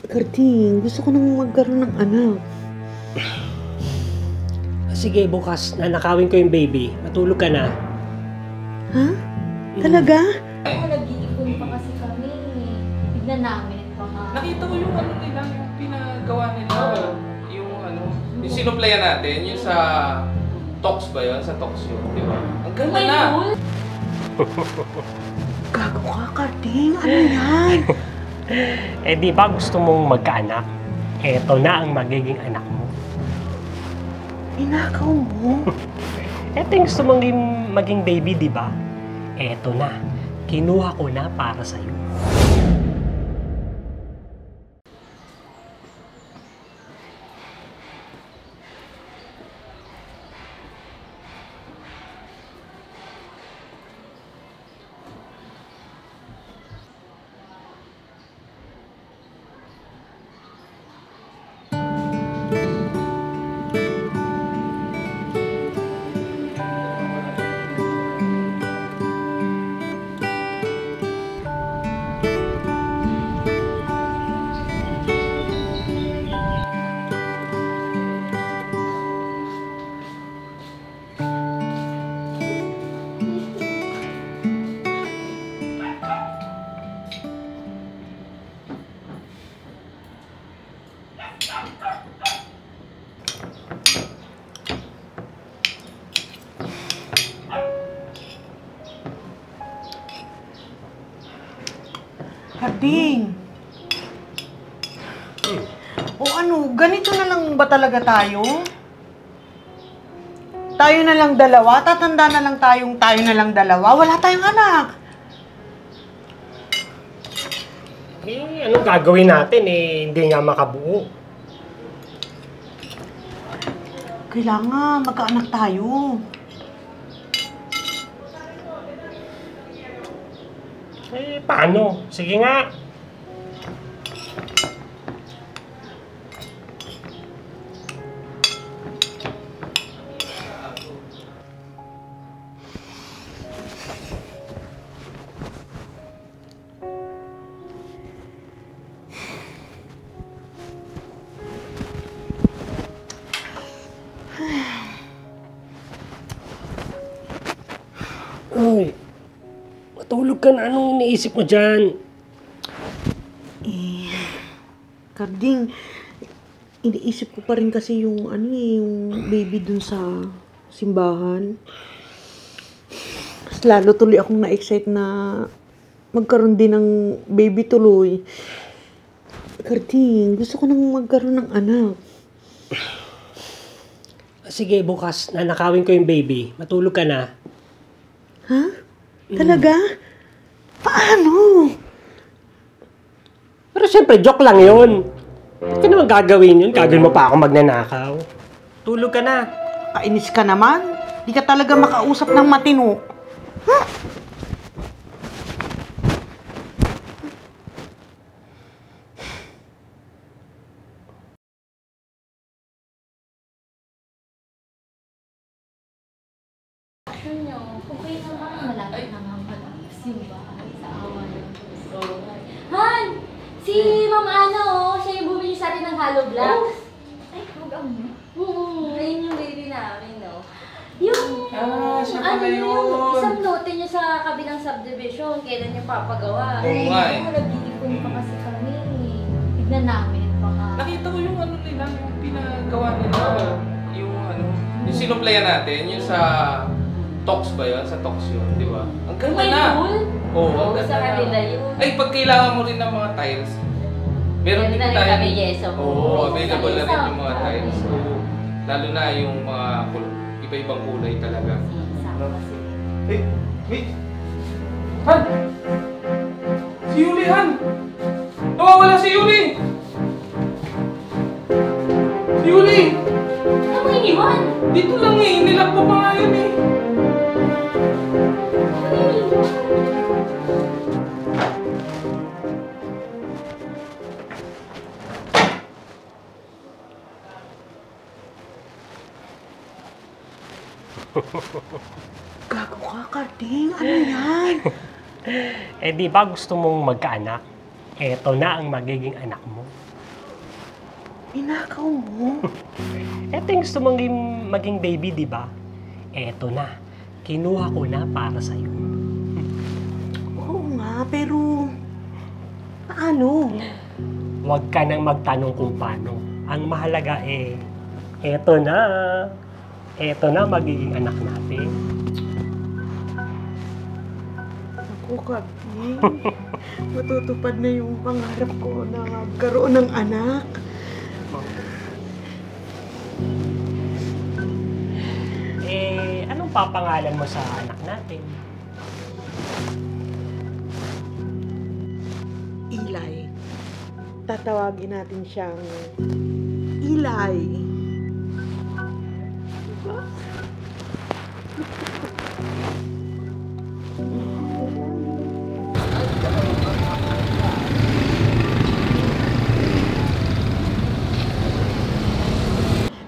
Karding, gusto ko nang magkaroon ng anak. Sige, bukas nanakawin ko yung baby. Matulog ka na. Ha? Talaga? Nag-iipon pa kasi kami. Tignan namin. Baka... Nakita ko yung ano nila, yung pinagawa nila. Yung ano, yung sinuplayan natin, yung sa Tox ba yun? Sa Tox yun, di ba? Ang ganda May na! pool? Gago ka, Karding. Ano yan? Eh di ba gusto mong magkaanak? Eto na ang magiging anak mo. Inakaw mo? Eto yung gusto mong maging baby, di ba? Eto na. Kinuha ko na para sa'yo. Karding. O ano, ganito na lang ba talaga tayo? Tayo na lang dalawa? Tatanda na lang tayo na lang dalawa? Wala tayong anak. Eh, anong gagawin natin eh? Hindi nga makabuo. Kailangan magkaanak tayo. Eh, paano? Sige nga. Uy, matulog ka na. Anong iniisip mo dyan? Karding, iniisip ko pa rin kasi yung yung baby dun sa simbahan. Mas lalo tuloy akong na-excite na magkaroon din ng baby tuloy. Karding, gusto ko nang magkaroon ng anak. Sige, bukas nanakawin ko yung baby. Matulog ka na. Ha? Talaga? Paano? Pero siyempre, joke lang yun. Ba't ka naman gagawin yun? Gagawin mo pa ako magnanakaw. Tulog ka na. Kainis ka naman. Di ka talaga makausap ng matino. Ha? Nyo, kung kayo naman malapit naman matapos yung bahay sa awa ng Diyos. Han! Si Ma'am Ana, siya yung bumili sa atin ng hollow blocks. Ay, huwag ang mo? Oo, ayun yung baby namin, no? Yung, siya pala yun. yung isang lote niya sa kabilang subdivision, kailan niya papagawa? Oo nga eh. Nag-iipon pa kasi kami. Tignan namin, baka... Nakita ko yung ano nila, yung pinagawa nila. Yung ano, yung sinuplayan natin, yung sa Tox ba yun? Sa Tox yun, di ba? Ang ganda May na! pool? Oo, Oo, ang ganda sa na. kanila yun. Ay, pag kailangan mo rin ng mga tiles, meron din Meron na rin tayo. kami yeso. Oo, available na rin yung mga Sa tiles. isa. Oo. Lalo na yung mga iba-ibang kulay talaga. Sama kasi. Eh, wait! Han! Si Yuli, Han! Nawawala si Yuli! Si Yuli! Ano mo iniwan? Dito lang eh, nilak ko pa nga yun eh. Ano iniwan? Gago ka, Karding. Ano yan? Eh di ba gusto mong magkaanak? Eto na ang magiging anak mo. Ninakaw mo? Ito yung gusto mong maging baby, di ba? Eto na. Kinuha ko na para sa'yo. Oo nga, pero... Paano? Huwag ka nang magtanong kung paano. Ang mahalaga eto na. Eto na magiging anak natin. Ako, Karding. Matutupad na yung pangarap ko na magkaroon ng anak. Anong papangalan mo sa anak natin? Eli. Tatawagin natin siyang Eli. Diba?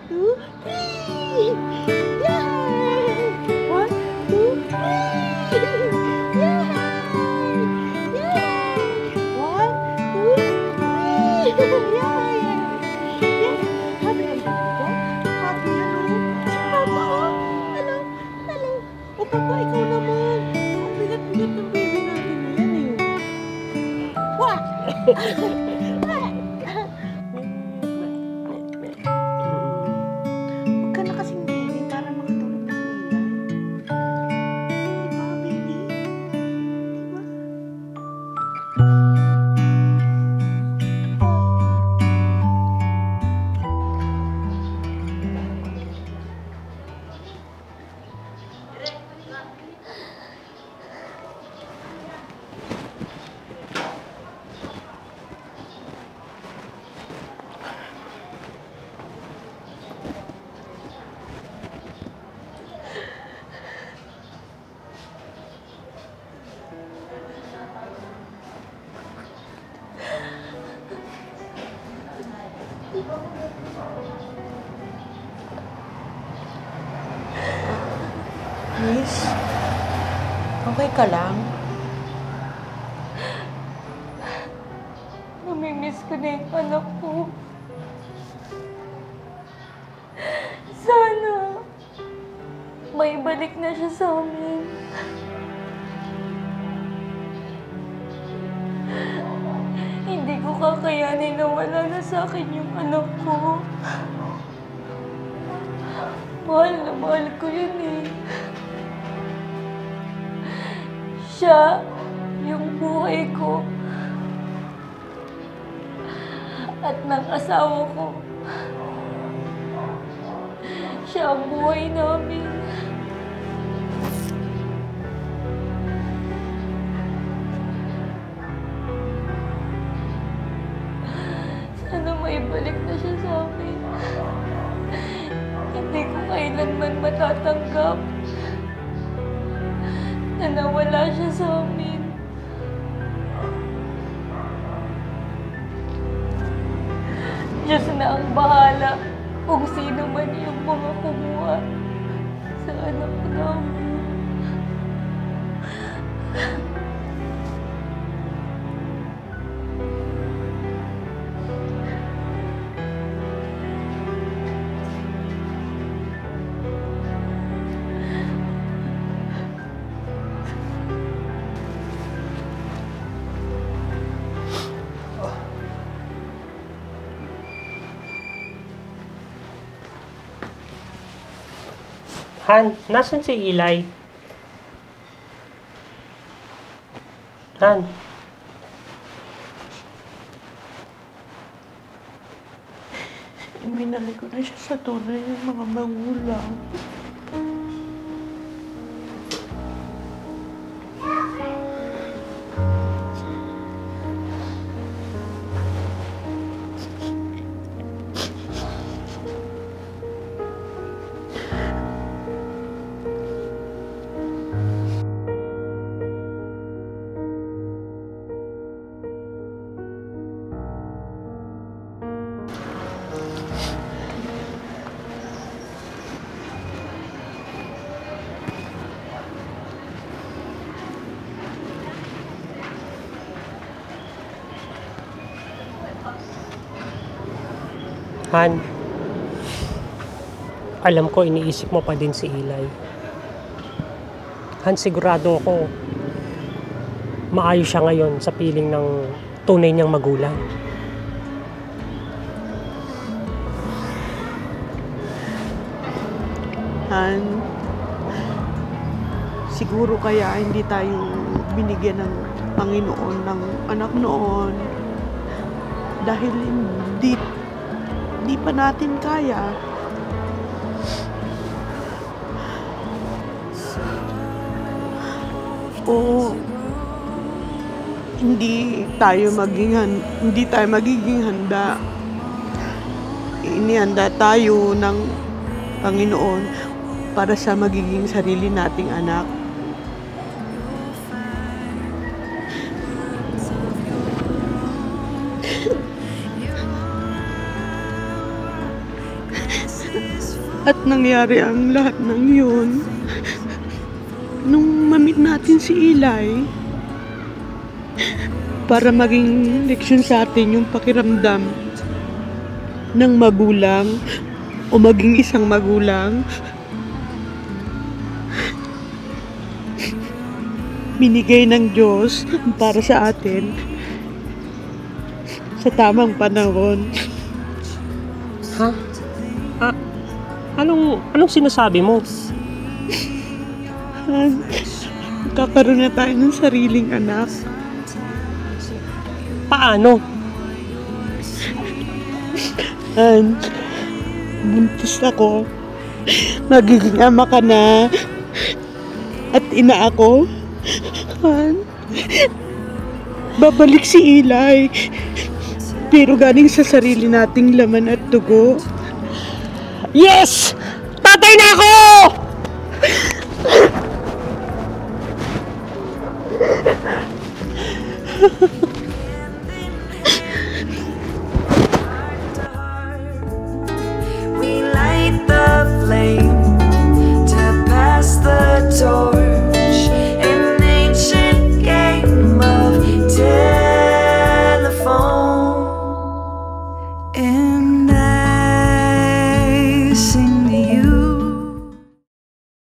Two, three! Yay! One, two, three! Yay! Yay! One, two, three! Yay! Yay! Happy ang baby ko? Happy ano? Si Papa, oh! Hello? Hello? O Papa, ikaw naman! Ang bigat-bigat ng baby natin na yan eh. What? Huwag ka na kasing baby para makatulog na si Eli. Diba, baby? Diba? Miss, okay ka lang? Namimiss ko na yung anak ko. Sana may balik na siya sa amin. Hindi ko kakayanin na wala na sa akin yung anak ko. Mahal na mahal ko yun eh. Siya, yung buhay ko. At ng asawa ko. Siya ang buhay namin. Sana may balik na siya sa amin. Hindi ko kailanman matatanggap na nawala siya sa amin. Diyos na ang bahala kung sino man yung mga kumuha sa anak namin. Han, nasan si Eli? Han, Iminali ko na siya sa tunay ng mga magulang. Han, alam ko iniisip mo pa din si Eli. Han, sigurado ako maayos siya ngayon sa piling ng tunay niyang magulang. Han, siguro kaya hindi tayo binigyan ng Panginoon ng anak noon dahil hindi pa natin kaya. O hindi tayo magiging handa. Inihanda tayo ng Panginoon para sa magiging sarili nating anak. At nangyari ang lahat ng yun nung mamit natin si Eli para maging leksyon sa atin yung pakiramdam ng magulang o maging isang magulang. Binigay ng Diyos para sa atin sa tamang panahon. Ha? Anong sinasabi mo? Kakaroon na tayo ng sariling anak. Paano? Buntis ako. Magiging ama ka na. At ina ako. Babalik si Eli. Pero galing sa sarili nating laman at dugo. Yes! Tatay na ako!